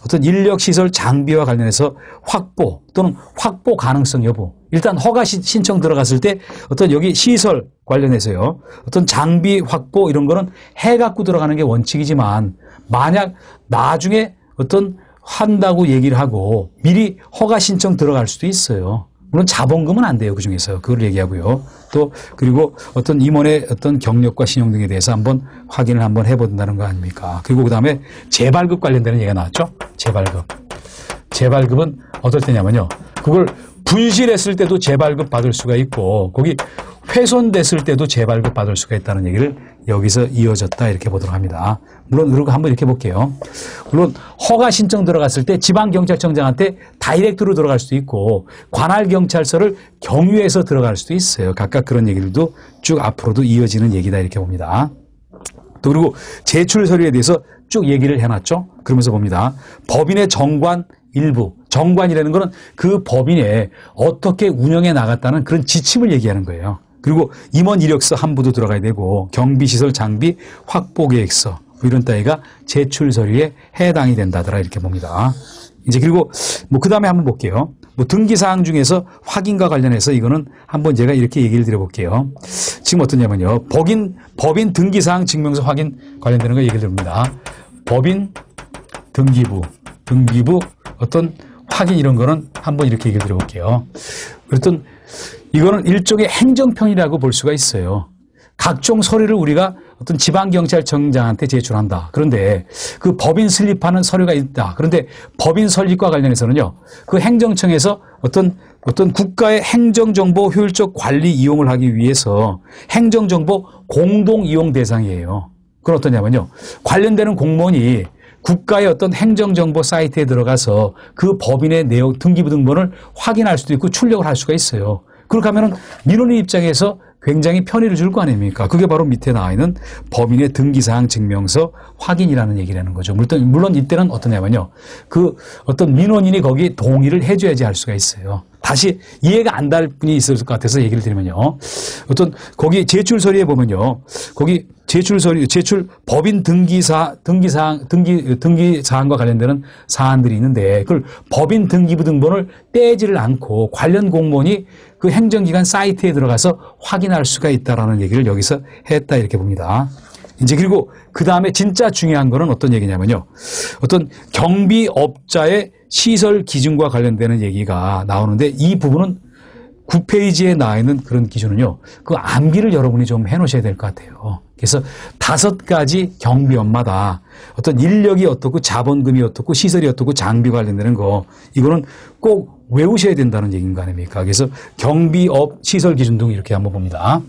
어떤 인력, 시설, 장비와 관련해서 확보 또는 확보 가능성 여부. 일단 허가 신청 들어갔을 때 어떤 여기 시설 관련해서요. 어떤 장비 확보 이런 거는 해갖고 들어가는 게 원칙이지만 만약 나중에 어떤 한다고 얘기를 하고 미리 허가 신청 들어갈 수도 있어요. 물론 자본금은 안 돼요. 그 중에서. 그걸 얘기하고요. 또, 그리고 어떤 임원의 어떤 경력과 신용 등에 대해서 한번 확인을 한번 해본다는 거 아닙니까? 그리고 그 다음에 재발급 관련되는 얘기가 나왔죠? 재발급. 재발급은 어떨 때냐면요. 그걸 분실했을 때도 재발급 받을 수가 있고, 거기 훼손됐을 때도 재발급 받을 수가 있다는 얘기를 여기서 이어졌다 이렇게 보도록 합니다. 물론 그리고 한번 이렇게 볼게요. 물론 허가 신청 들어갔을 때 지방경찰청장한테 다이렉트로 들어갈 수도 있고 관할경찰서를 경유해서 들어갈 수도 있어요. 각각 그런 얘기들도 쭉 앞으로도 이어지는 얘기다 이렇게 봅니다. 또 그리고 제출 서류에 대해서 쭉 얘기를 해놨죠. 그러면서 봅니다. 법인의 정관 일부. 정관이라는 거는 그 법인에 어떻게 운영해 나갔다는 그런 지침을 얘기하는 거예요. 그리고 임원 이력서 한 부도 들어가야 되고 경비시설 장비 확보계획서 뭐 이런 따위가 제출 서류에 해당이 된다더라 이렇게 봅니다. 이제 그리고 뭐 그 다음에 한번 볼게요. 뭐 등기사항 중에서 확인과 관련해서 이거는 한번 제가 이렇게 얘기를 드려볼게요. 지금 어떠냐면요. 법인 등기사항 증명서 확인 관련되는 거 얘기를 드립니다. 법인 등기부 어떤 확인 이런 거는 한번 이렇게 얘기를 드려볼게요. 어떤 이거는 일종의 행정편이라고 볼 수가 있어요. 각종 서류를 우리가 어떤 지방경찰청장한테 제출한다. 그런데 그 법인 설립하는 서류가 있다. 그런데 법인 설립과 관련해서는요. 그 행정청에서 어떤 국가의 행정정보 효율적 관리 이용을 하기 위해서 행정정보 공동 이용 대상이에요. 그건 어떠냐면요. 관련되는 공무원이 국가의 어떤 행정정보 사이트에 들어가서 그 법인의 내용, 등기부 등본을 확인할 수도 있고 출력을 할 수가 있어요. 그렇게 하면은 민원인 입장에서 굉장히 편의를 줄 거 아닙니까? 그게 바로 밑에 나와 있는 법인의 등기사항 증명서 확인이라는 얘기라는 거죠. 물론 이때는 어떠냐면요. 그 어떤 민원인이 거기 동의를 해줘야지 할 수가 있어요. 다시 이해가 안 될 분이 있을 것 같아서 얘기를 드리면요. 어떤 거기 제출 서류에 보면요. 거기 제출 법인 등기사항과 관련되는 사안들이 있는데 그걸 법인 등기부 등본을 떼지를 않고 관련 공무원이 그 행정기관 사이트에 들어가서 확인할 수가 있다라는 얘기를 여기서 했다 이렇게 봅니다. 이제 그리고 그 다음에 진짜 중요한 거는 어떤 얘기냐면요. 어떤 경비업자의 시설 기준과 관련되는 얘기가 나오는데 이 부분은 9페이지에 나와 있는 그런 기준은요. 그 암기를 여러분이 좀 해놓으셔야 될 것 같아요. 그래서 5가지 경비업마다 어떤 인력이 어떻고 자본금이 어떻고 시설이 어떻고 장비 관련되는 거 이거는 꼭 외우셔야 된다는 얘기인 거 아닙니까? 그래서 경비업 시설 기준 등 이렇게 한번 봅니다.